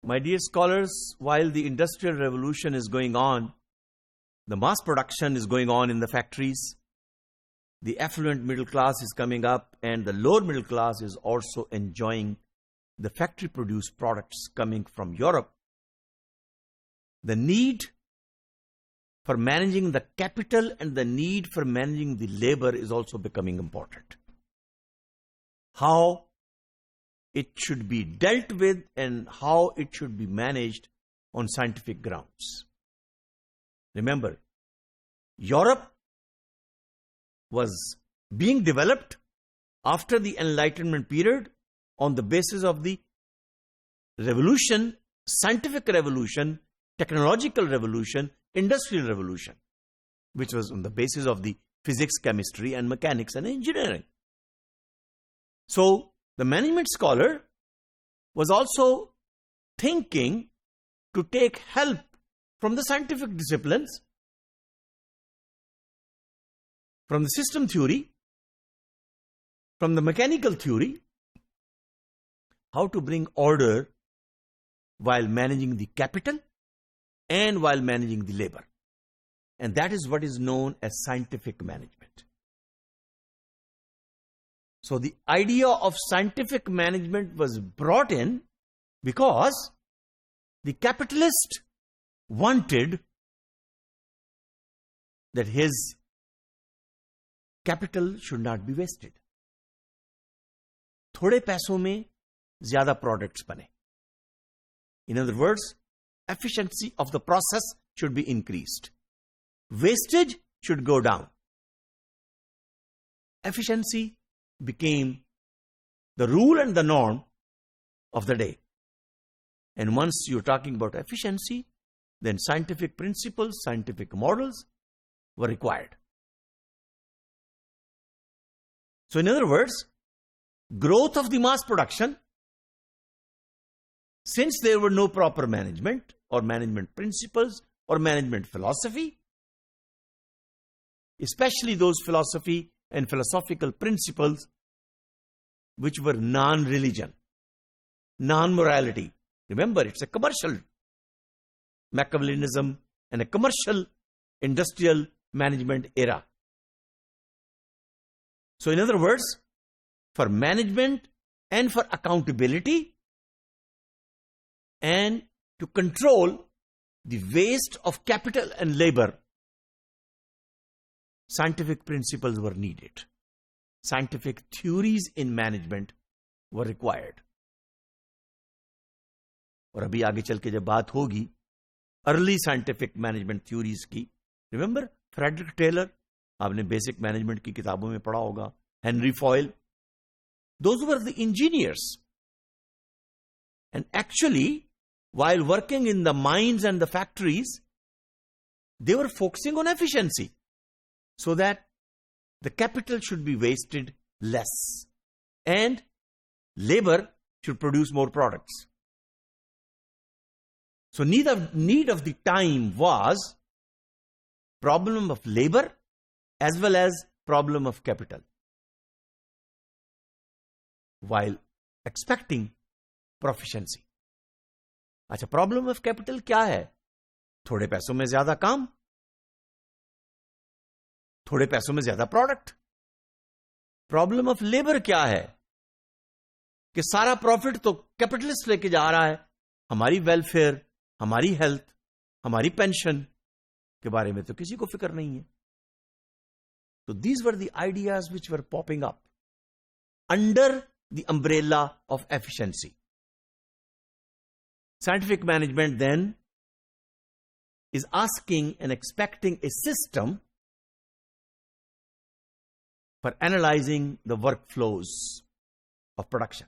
My dear scholars, while the industrial revolution is going on, the mass production is going on in the factories, the affluent middle class is coming up, and the lower middle class is also enjoying the factory-produced products coming from Europe. The need for managing the capital and the need for managing the labor is also becoming important. How it should be dealt with and how it should be managed on scientific grounds. Remember, Europe was being developed after the Enlightenment period on the basis of the revolution, scientific revolution, technological revolution, industrial revolution, which was on the basis of the physics, chemistry, and mechanics and engineering. So, the management scholar was also thinking to take help from the scientific disciplines, from the system theory, from the mechanical theory, how to bring order while managing the capital and while managing the labor. And that is what is known as scientific management. So the idea of scientific management was brought in because the capitalist wanted that his capital should not be wasted. थोड़े पैसों में ज़्यादा products बने. In other words, efficiency of the process should be increased. Wastage should go down. Efficiency became the rule and the norm of the day. And once you're talking about efficiency, then scientific principles, scientific models were required. So in other words, growth of the mass production, since there were no proper management or management principles or management philosophy, especially those philosophy and philosophical principles which were non-religion, non-morality. Remember, it's a commercial Machiavellianism and a commercial industrial management era. So in other words, for management and for accountability and to control the waste of capital and labor, scientific principles were needed. Scientific theories in management were required. और अभी आगे चल के जब बात होगी early scientific management theories की, remember Frederick Taylor, आपने बेसिक मैनेजमेंट की किताबों में पढ़ा होगा, Henry foil, those were the engineers. And actually, while working in the mines and the factories, they were focusing on efficiency so that the capital should be wasted less and labor should produce more products. So need of the time was problem of labor as well as problem of capital, while expecting proficiency. अच्छा, problem of capital क्या है? थोड़े पैसों में ज्यादा काम, थोड़े पैसों में ज्यादा प्रोडक्ट. प्रॉब्लम ऑफ लेबर क्या है? कि सारा प्रॉफिट तो कैपिटलिस्ट लेके जा रहा है, हमारी वेलफेयर, हमारी हेल्थ, हमारी पेंशन के बारे में तो किसी को फिक्र नहीं है. तो these were the ideas which were popping up under the umbrella of efficiency. Scientific management then is asking and expecting a system for analyzing the workflows of production.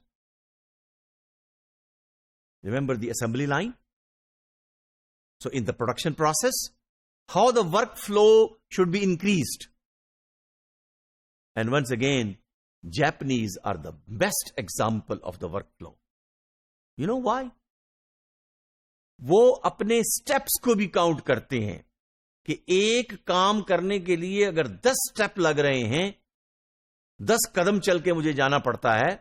Remember the assembly line? So in the production process, how the workflow should be increased. And once again, Japanese are the best example of the workflow. You know why? वो अपने steps को भी count करते हैं कि एक काम करने के लिए अगर 10 स्टेप लग रहे हैं, 10 कदम चल के मुझे जाना पड़ता है,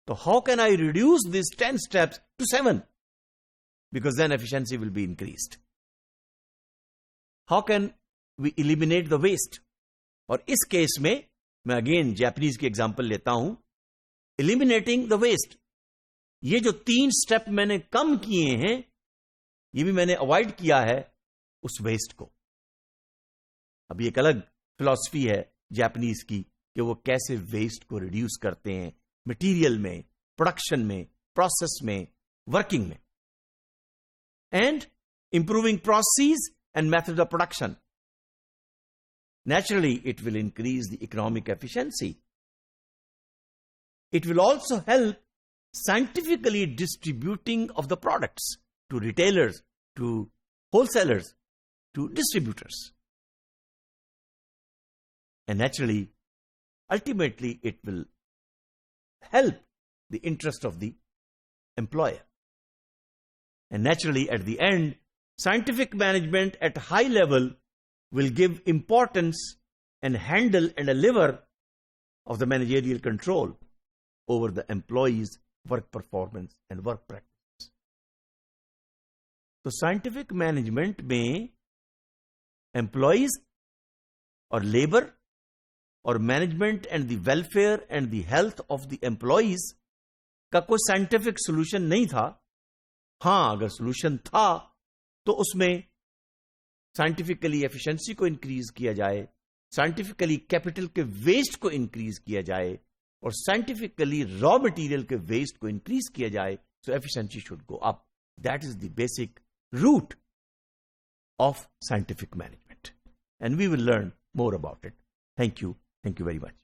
तो how can I reduce this 10 steps to 7? because then efficiency will be increased. How can we eliminate the waste? और इस केस में मैं अगेन जापानीज की एग्जांपल लेता हूं. एलिमिनेटिंग द वेस्ट, ये जो 3 स्टेप मैंने कम किए हैं, ये भी मैंने अवॉइड किया है उस वेस्ट को. अभी एक अलग फिलॉसफी है जापानीज की कि वो कैसे वेस्ट को रिड्यूस करते हैं, मटेरियल में, प्रोडक्शन में, प्रोसेस में, वर्किंग में, and improving process and method of production. Naturally, it will increase the economic efficiency. It will also help scientifically distributing of the products to retailers, to wholesalers, to distributors. And naturally, ultimately, it will help the interest of the employer. And naturally, at the end, scientific management at high level will give importance and handle and a lever of the managerial control over the employees' work performance and work practice. So scientific management में employees or labor or management and the welfare and the health of the employees का कोई scientific solution नहीं था. हाँ, अगर solution था तो उसमें साइंटिफिकली एफिशिएंसी को इंक्रीज किया जाए, साइंटिफिकली कैपिटल के वेस्ट को इंक्रीज किया जाए, और साइंटिफिकली रॉ मटेरियल के वेस्ट को इंक्रीज किया जाए, so efficiency should go up. That is the basic root of scientific management, and we will learn more about it. Thank you very much.